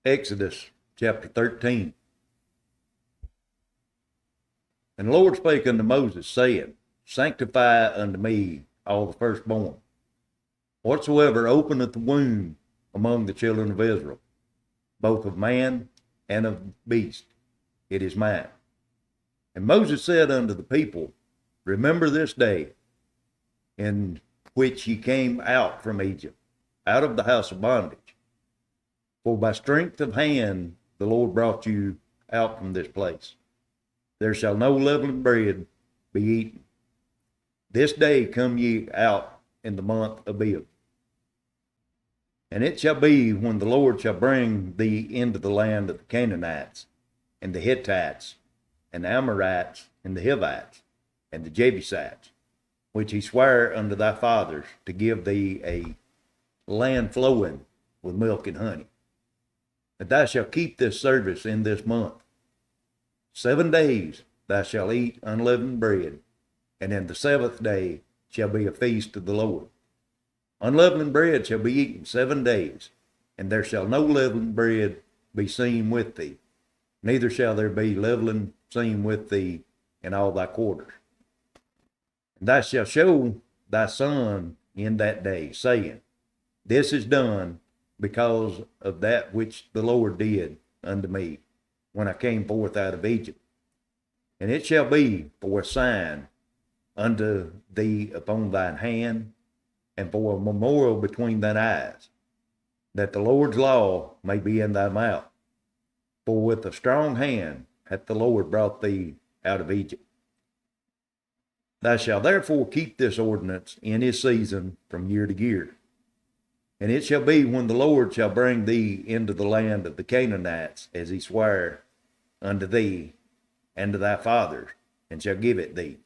Exodus chapter 13. And the Lord spake unto Moses, saying, Sanctify unto me all the firstborn, whatsoever openeth the womb among the children of Israel, both of man and of beast, it is mine. And Moses said unto the people, Remember this day in which ye came out from Egypt, out of the house of bondage. For by strength of hand the Lord brought you out from this place. There shall no leavened bread be eaten. This day come ye out in the month of Abib. And it shall be when the Lord shall bring thee into the land of the Canaanites, and the Hittites, and the Amorites, and the Hivites, and the Jebusites, which he sware unto thy fathers to give thee a land flowing with milk and honey. That thou shalt keep this service in this month. 7 days thou shalt eat unleavened bread, and in the seventh day shall be a feast to the Lord. Unleavened bread shall be eaten 7 days, and there shall no leavened bread be seen with thee, neither shall there be leaven seen with thee in all thy quarters. And thou shalt show thy son in that day, saying, This is done because of that which the Lord did unto me when I came forth out of Egypt. And it shall be for a sign unto thee upon thine hand, and for a memorial between thine eyes, that the Lord's law may be in thy mouth. For with a strong hand hath the Lord brought thee out of Egypt. Thou shalt therefore keep this ordinance in his season from year to year. And it shall be when the Lord shall bring thee into the land of the Canaanites, as he sware unto thee and to thy fathers, and shall give it thee.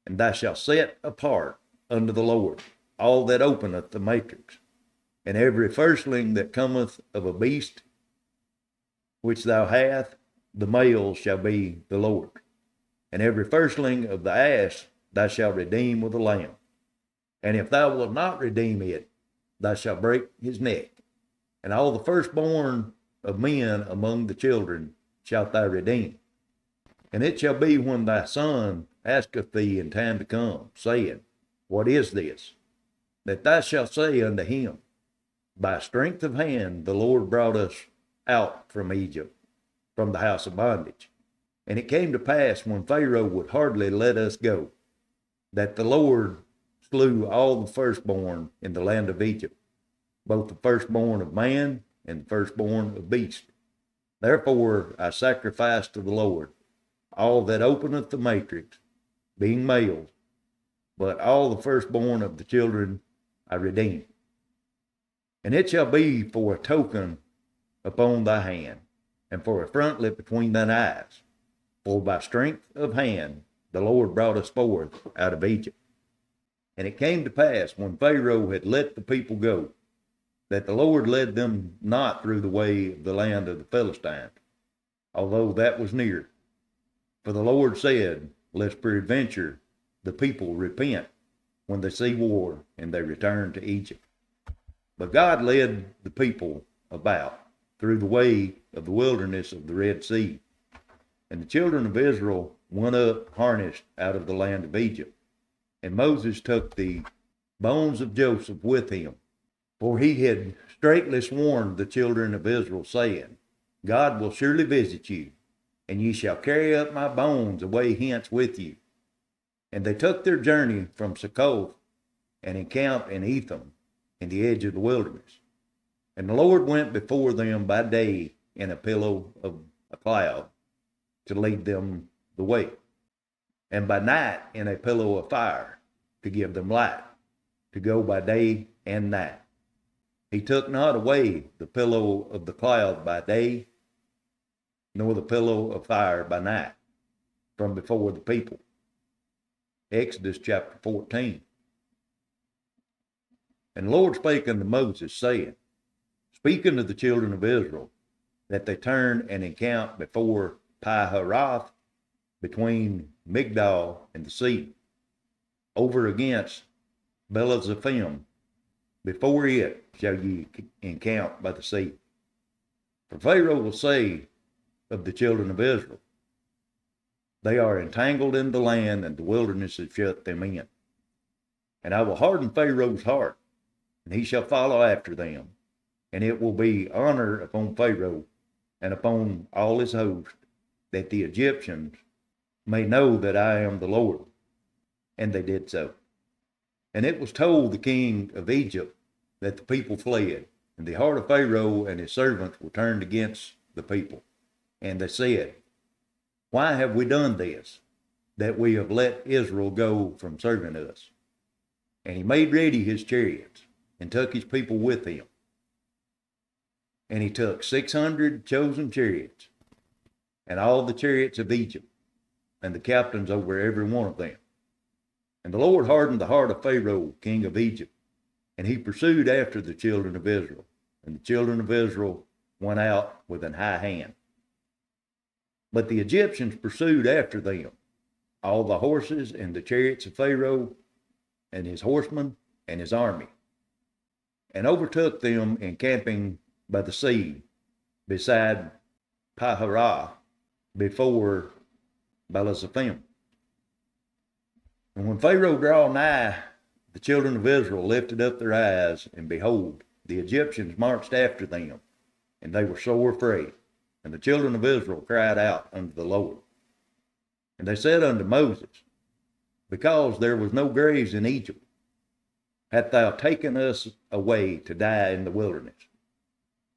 And thou shalt set apart unto the Lord all that openeth the matrix, and every firstling that cometh of a beast which thou hast, the male shall be the Lord. And every firstling of the ass thou shalt redeem with a lamb. And if thou wilt not redeem it, thou shalt break his neck. And all the firstborn of men among the children shalt thou redeem. And it shall be when thy son asketh thee in time to come, saying, What is this? That thou shalt say unto him, By strength of hand the Lord brought us out from Egypt, from the house of bondage. And it came to pass, when Pharaoh would hardly let us go, that the Lord slew all the firstborn in the land of Egypt, both the firstborn of man and the firstborn of beast. Therefore I sacrifice to the Lord all that openeth the matrix, being males, but all the firstborn of the children I redeem. And it shall be for a token upon thy hand, and for a frontlet between thine eyes. For by strength of hand the Lord brought us forth out of Egypt. And it came to pass, when Pharaoh had let the people go, that the Lord led them not through the way of the land of the Philistines, although that was near. For the Lord said, Lest peradventure the people repent when they see war, and they return to Egypt. But God led the people about through the way of the wilderness of the Red Sea. And the children of Israel went up harnessed out of the land of Egypt. And Moses took the bones of Joseph with him, for he had straitly sworn the children of Israel, saying, God will surely visit you, and ye shall carry up my bones away hence with you. And they took their journey from Succoth, and encamped in Etham, in the edge of the wilderness. And the Lord went before them by day in a pillar of a cloud, to lead them the way, and by night in a pillar of fire, to give them light, to go by day and night. He took not away the pillar of the cloud by day, nor the pillar of fire by night, from before the people. Exodus chapter 14. And the Lord spake unto Moses, saying, Speak unto the children of Israel, that they turn and encamp before Pi-haroth, between Migdal and the sea, over against Belazaphim. Before it shall ye encamp by the sea. For Pharaoh will say of the children of Israel, they are entangled in the land, and the wilderness has shut them in. And I will harden Pharaoh's heart, and he shall follow after them. And it will be honor upon Pharaoh and upon all his host, that the Egyptians may know that I am the Lord. And they did so. And it was told the king of Egypt that the people fled, and the heart of Pharaoh and his servants were turned against the people. And they said, why have we done this, that we have let Israel go from serving us? And he made ready his chariots, and took his people with him. And he took 600 chosen chariots, and all the chariots of Egypt, and the captains over every one of them. And the Lord hardened the heart of Pharaoh, king of Egypt, and he pursued after the children of Israel. And the children of Israel went out with an high hand. But the Egyptians pursued after them, all the horses and the chariots of Pharaoh, and his horsemen and his army, and overtook them encamping by the sea, beside Paharah, before Baalazephim. And when Pharaoh drew nigh, the children of Israel lifted up their eyes, and behold, the Egyptians marched after them, and they were sore afraid. And the children of Israel cried out unto the Lord. And they said unto Moses, because there was no graves in Egypt, hast thou taken us away to die in the wilderness?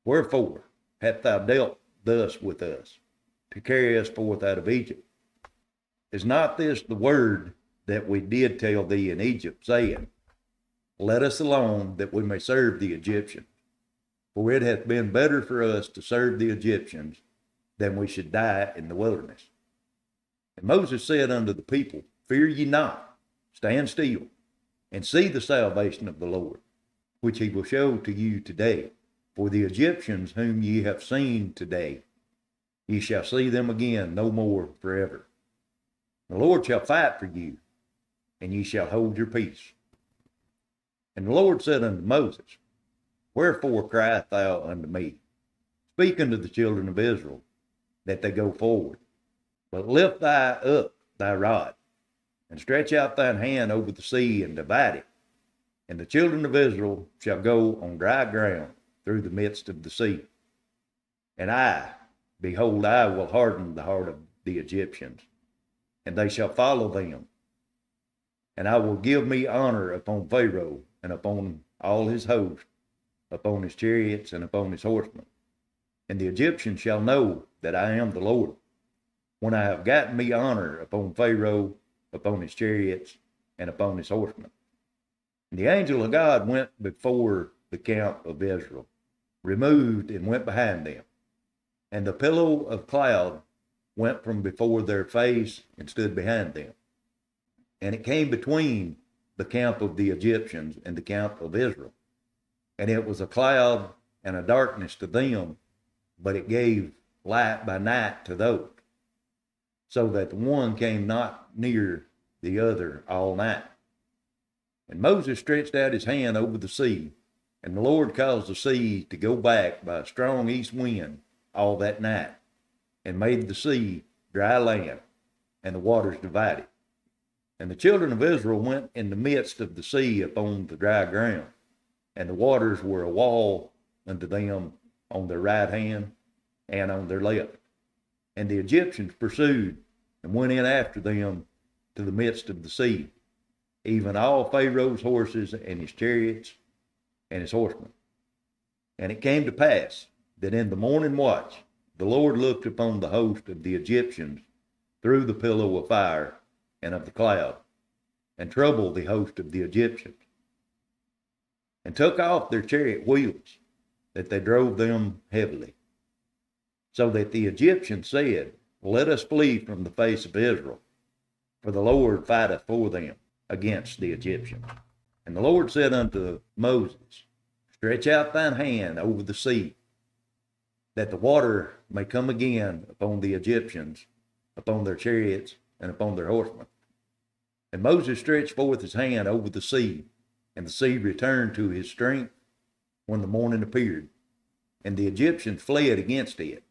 Wherefore hast thou dealt thus with us, to carry us forth out of Egypt? Is not this the word that we did tell thee in Egypt, saying, let us alone, that we may serve the Egyptians? For it hath been better for us to serve the Egyptians than we should die in the wilderness. And Moses said unto the people, fear ye not, stand still, and see the salvation of the Lord, which he will show to you today. For the Egyptians whom ye have seen today, ye shall see them again no more forever. The Lord shall fight for you, and ye shall hold your peace. And the Lord said unto Moses, wherefore criest thou unto me? Speak unto the children of Israel, that they go forward. But lift up thy rod, and stretch out thine hand over the sea, and divide it. And the children of Israel shall go on dry ground through the midst of the sea. And behold, I will harden the heart of the Egyptians, and they shall follow them. And I will give me honor upon Pharaoh, and upon all his host, upon his chariots, and upon his horsemen. And the Egyptians shall know that I am the Lord, when I have gotten me honor upon Pharaoh, upon his chariots, and upon his horsemen. And the angel of God went before the camp of Israel, removed and went behind them. And the pillar of cloud went from before their face and stood behind them. And it came between the camp of the Egyptians and the camp of Israel. And it was a cloud and a darkness to them, but it gave light by night to those, so that the one came not near the other all night. And Moses stretched out his hand over the sea, and the Lord caused the sea to go back by a strong east wind all that night, and made the sea dry land, and the waters divided. And the children of Israel went in the midst of the sea upon the dry ground, and the waters were a wall unto them on their right hand and on their left. And the Egyptians pursued and went in after them to the midst of the sea, even all Pharaoh's horses and his chariots and his horsemen. And it came to pass that in the morning watch the Lord looked upon the host of the Egyptians through the pillar of fire and of the cloud, and troubled the host of the Egyptians, and took off their chariot wheels, that they drove them heavily. So that the Egyptians said, let us flee from the face of Israel, for the Lord fighteth for them against the Egyptians. And the Lord said unto Moses, stretch out thine hand over the sea, that the water may come again upon the Egyptians, upon their chariots, and upon their horsemen. And Moses stretched forth his hand over the sea, and the sea returned to his strength when the morning appeared. and the Egyptians fled against it,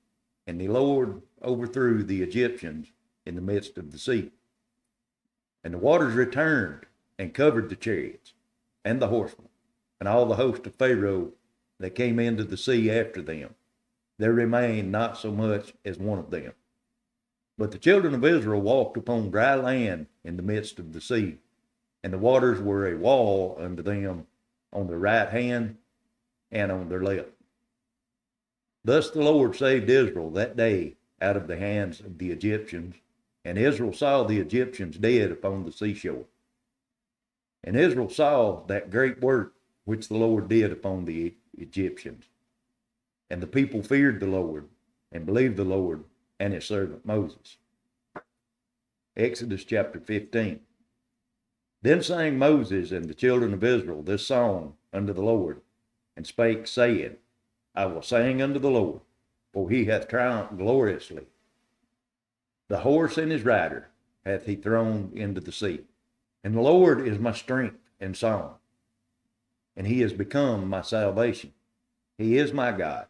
and the Lord overthrew the Egyptians in the midst of the sea. And the waters returned and covered the chariots and the horsemen, and all the host of Pharaoh that came into the sea after them. There remained not so much as one of them. But the children of Israel walked upon dry land in the midst of the sea, and the waters were a wall unto them on their right hand and on their left. Thus the Lord saved Israel that day out of the hands of the Egyptians, and Israel saw the Egyptians dead upon the seashore. And Israel saw that great work which the Lord did upon the Egyptians. And the people feared the Lord, and believed the Lord and his servant Moses. Exodus chapter 15. Then sang Moses and the children of Israel this song unto the Lord, and spake, saying, I will sing unto the Lord, for he hath triumphed gloriously. The horse and his rider hath he thrown into the sea. And the Lord is my strength and song, and he is become my salvation. He is my God,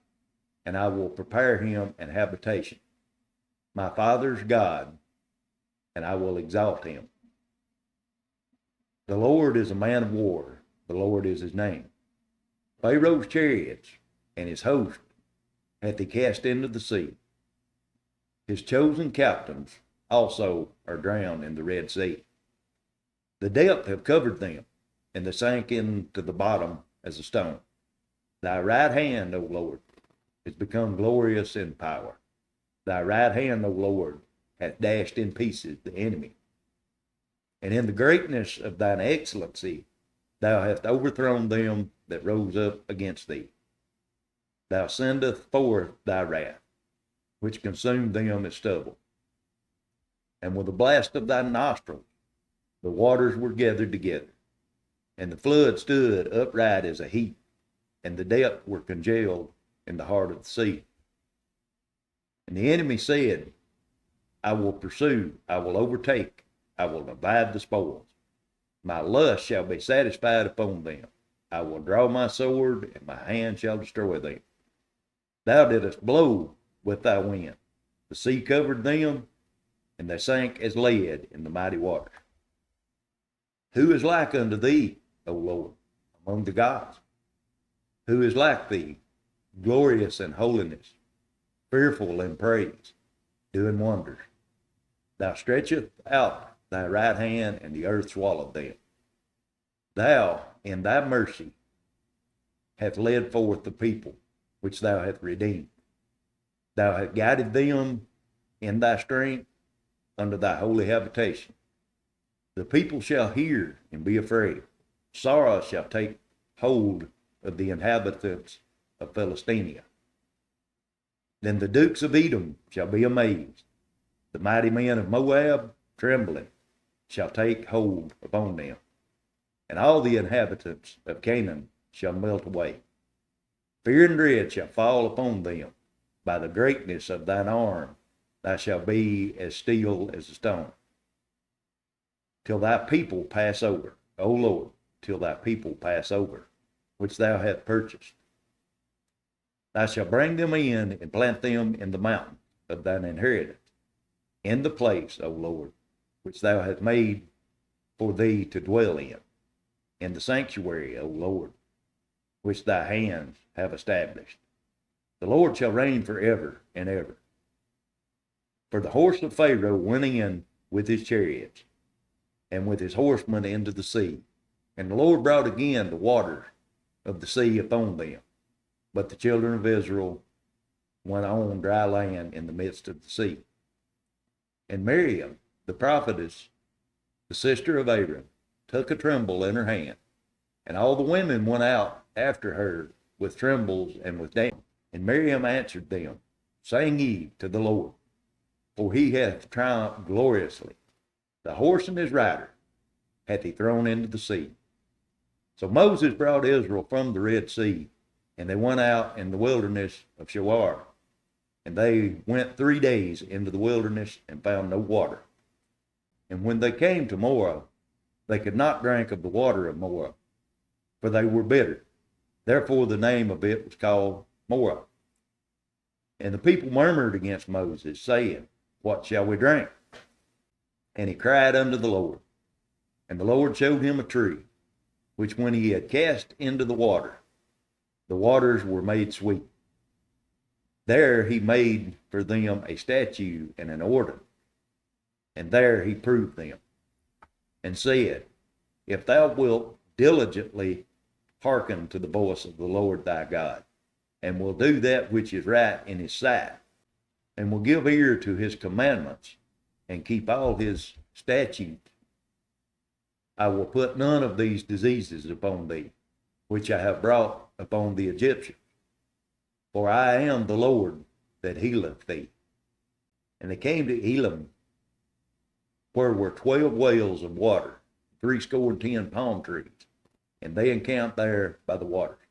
and I will prepare him an habitation, my father's God, and I will exalt him. The Lord is a man of war, the Lord is his name. Pharaoh's chariots and his host hath he cast into the sea. His chosen captains also are drowned in the Red Sea. The depth have covered them, and they sank into the bottom as a stone. Thy right hand, O Lord, is become glorious in power. Thy right hand, O Lord, hath dashed in pieces the enemy. And in the greatness of thine excellency, thou hast overthrown them that rose up against thee. Thou sendest forth thy wrath, which consumed them as stubble. And with the blast of thy nostrils, the waters were gathered together, and the flood stood upright as a heap, and the depths were congealed in the heart of the sea. And the enemy said, I will pursue, I will overtake, I will divide the spoils. My lust shall be satisfied upon them. I will draw my sword, and my hand shall destroy them. Thou didst blow with thy wind. The sea covered them, and they sank as lead in the mighty waters. Who is like unto thee, O Lord, among the gods? Who is like thee, glorious in holiness, fearful in praise, doing wonders? Thou stretchest out thy right hand, and the earth swallowed them. Thou, in thy mercy, hast led forth the people which thou hast redeemed. Thou hast guided them in thy strength unto thy holy habitation. The people shall hear and be afraid. Sorrow shall take hold of the inhabitants of Philistia. Then the dukes of Edom shall be amazed. The mighty men of Moab, trembling, shall take hold upon them. And all the inhabitants of Canaan shall melt away. Fear and dread shall fall upon them. By the greatness of thine arm thou shalt be as steel as a stone. Till thy people pass over, O Lord, till thy people pass over, which thou hast purchased. Thou shalt bring them in and plant them in the mountain of thine inheritance, in the place, O Lord, which thou hast made for thee to dwell in the sanctuary, O Lord, which thy hands have established. The Lord shall reign forever and ever. For the horse of Pharaoh went in with his chariots, and with his horsemen into the sea. And the Lord brought again the waters of the sea upon them. But the children of Israel went on dry land in the midst of the sea. And Miriam, the prophetess, the sister of Aaron, took a tremble in her hand, and all the women went out after her with trembles and with dance. And Miriam answered them, Sing ye to the Lord, for he hath triumphed gloriously. The horse and his rider hath he thrown into the sea. So Moses brought Israel from the Red Sea, and they went out in the wilderness of Shur. And they went 3 days into the wilderness and found no water. And when they came to Moab, they could not drink of the water of Moab, for they were bitter. Therefore the name of it was called more of them. And the people murmured against Moses, saying, what shall we drink? And he cried unto the Lord. And the Lord showed him a tree, which when he had cast into the waters were made sweet. There he made for them a statue and an order. And there he proved them, and said, if thou wilt diligently hearken to the voice of the Lord thy God, and will do that which is right in his sight, and will give ear to his commandments, and keep all his statutes, I will put none of these diseases upon thee, which I have brought upon the Egyptians. For I am the Lord that healeth thee. And they came to Elim, where were 12 wells of water, 70 palm trees, and they encamped there by the waters.